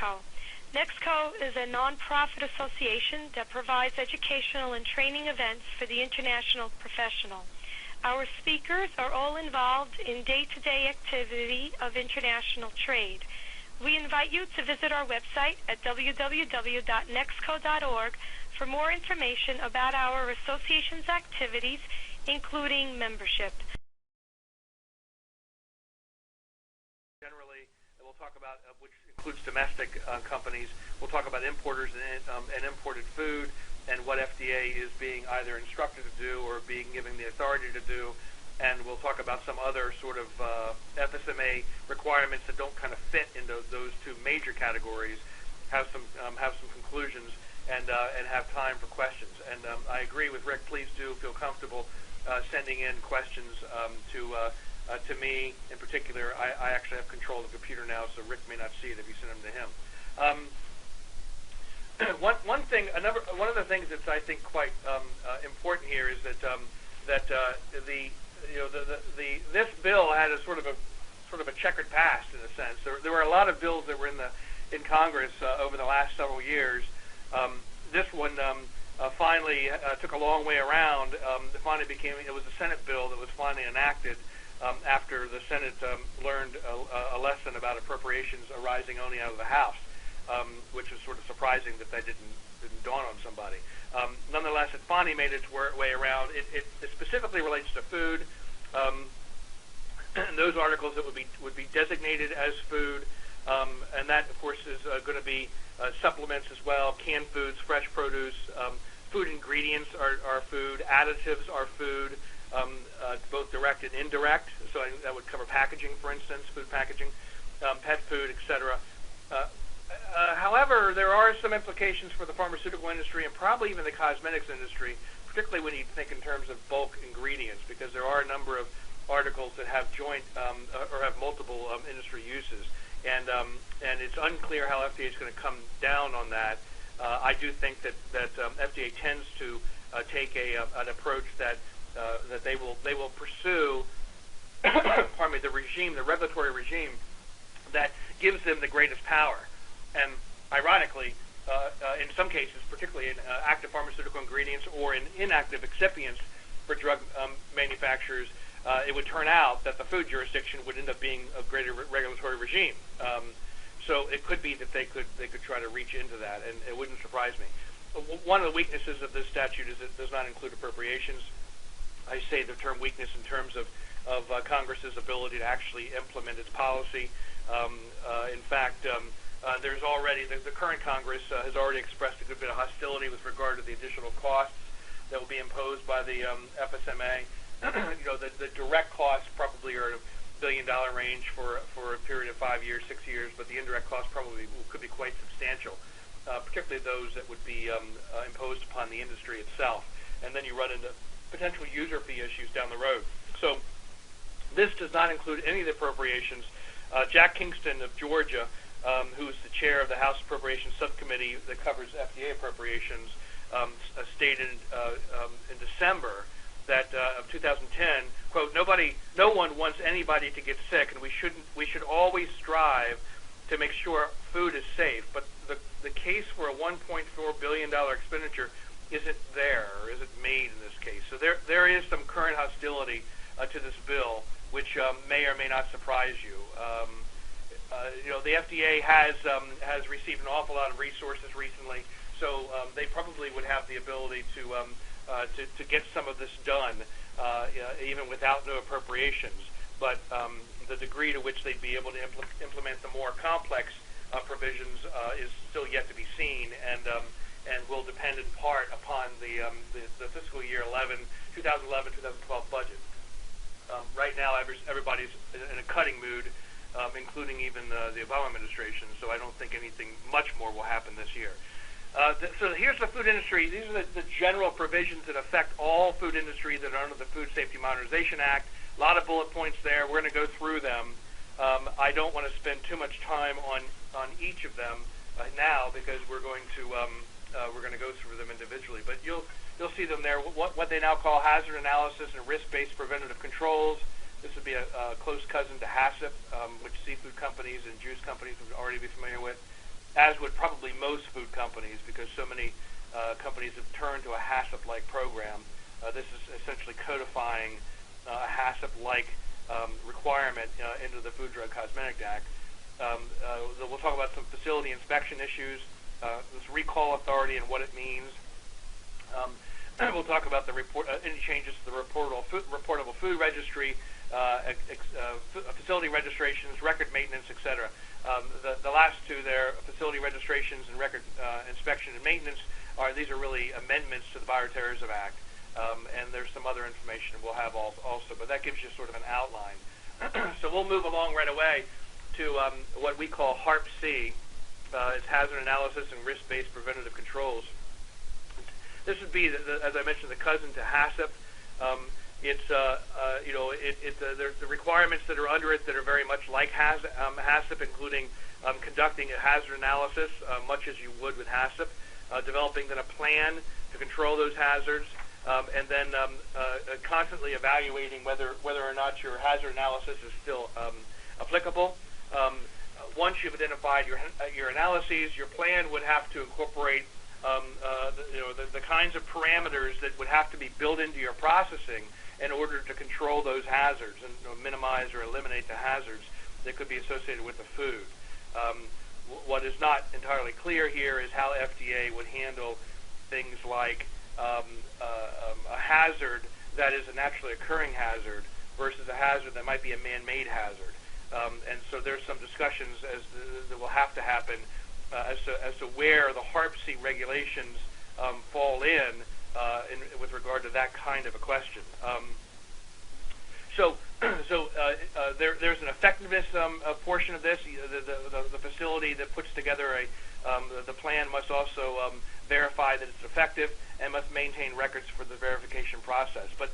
NEXCO. NEXCO is a nonprofit association that provides educational and training events for the international professional. Our speakers are all involved in day-to-day activity of international trade. We invite you to visit our website at www.nexco.org for more information about our association's activities, including membership. Generally, we'll talk about, which includes domestic companies, we'll talk about importers and imported food and what FDA is being either instructed to do or being given the authority to do. And we'll talk about some other sort of FSMA requirements that don't kind of fit into those two major categories, have some conclusions, and have time for questions. And I agree with Rick. Please do feel comfortable sending in questions to me in particular. I actually have control of the computer now, so Rick may not see it if you send them to him. One of the things that's I think quite important here is that this bill had a sort of a checkered past in a sense. There were a lot of bills that were in Congress over the last several years. This one finally took a long way around. It was a Senate bill that was finally enacted after the Senate learned a lesson about appropriations arising only out of the House, which is sort of surprising that didn't dawn on somebody. Nonetheless, it finally made its way around. It specifically relates to food, and those articles that would be designated as food, and that, of course, is going to be supplements as well, canned foods, fresh produce, food ingredients are food, additives are food, both direct and indirect. So that would cover packaging, for instance, food packaging, pet food, etc. However, there are some implications for the pharmaceutical industry and probably even the cosmetics industry, particularly when you think in terms of bulk ingredients, because there are a number of articles that have joint or have multiple industry uses, and it's unclear how FDA is going to come down on that. I do think that FDA tends to take an approach that they will pursue, pardon me, the regulatory regime that gives them the greatest power. And ironically, in some cases, particularly in active pharmaceutical ingredients or in inactive excipients for drug manufacturers, it would turn out that the food jurisdiction would end up being a greater regulatory regime. So it could be that they could try to reach into that, and it wouldn't surprise me. One of the weaknesses of this statute is it does not include appropriations. I say the term weakness in terms of Congress's ability to actually implement its policy. In fact, there's already the current Congress has already expressed a good bit of hostility with regard to the additional costs that will be imposed by the FSMA. The direct costs probably are $1 billion range for a period of 5 years, 6 years, but the indirect costs probably could be quite substantial, particularly those that would be imposed upon the industry itself. And then you run into potential user fee issues down the road. So this does not include any of the appropriations. Jack Kingston of Georgia, who is the chair of the House Appropriations Subcommittee that covers FDA appropriations, stated in December that of 2010, quote, no one wants anybody to get sick, and we should always strive to make sure food is safe. But the case for a $1.4 billion expenditure isn't made in this case. So there is some current hostility to this bill, which may or may not surprise you. The FDA has received an awful lot of resources recently, so they probably would have the ability to get some of this done, even without no appropriations. But the degree to which they'd be able to implement the more complex provisions is still yet to be seen, and will depend in part upon the fiscal year 2011-2012 budget. Right now, everybody's in a cutting mood, including even the Obama administration, so I don't think anything much more will happen this year. So here's the food industry. These are the general provisions that affect all food industry that are under the Food Safety Modernization Act. A lot of bullet points there. We're going to go through them. I don't want to spend too much time on each of them now, because we're going to go through them individually. But you'll see them there. What they now call hazard analysis and risk-based preventative controls. This would be a close cousin to HACCP, which seafood companies and juice companies would already be familiar with. as would probably most food companies, because so many companies have turned to a HACCP-like program. This is essentially codifying a HACCP-like requirement into the Food, Drug, Cosmetic Act. We'll talk about some facility inspection issues, this recall authority and what it means. We'll talk about any changes to the reportable food registry, facility registrations, record maintenance, etc. The last two there, facility registrations and record inspection and maintenance, these are really amendments to the Bioterrorism Act, and there's some other information we'll have also, but that gives you sort of an outline. So we'll move along right away to what we call HARP-C. It's Hazard Analysis and Risk-Based Preventative Controls. This would be, as I mentioned, the cousin to HACCP. It's the requirements that are under it that are very much like HACCP, including conducting a hazard analysis, much as you would with HACCP, developing then a plan to control those hazards, and then constantly evaluating whether or not your hazard analysis is still applicable. Once you've identified your analyses, your plan would have to incorporate the kinds of parameters that would have to be built into your processing in order to control those hazards and minimize or eliminate the hazards that could be associated with the food. What is not entirely clear here is how FDA would handle things like a hazard that is a naturally occurring hazard versus a hazard that might be a man-made hazard. And so there's some discussions that will have to happen as to where the HARP-C regulations fall in with regard to that kind of a question. There's an effectiveness portion of this. The facility that puts together the plan must also verify that it's effective and must maintain records for the verification process. But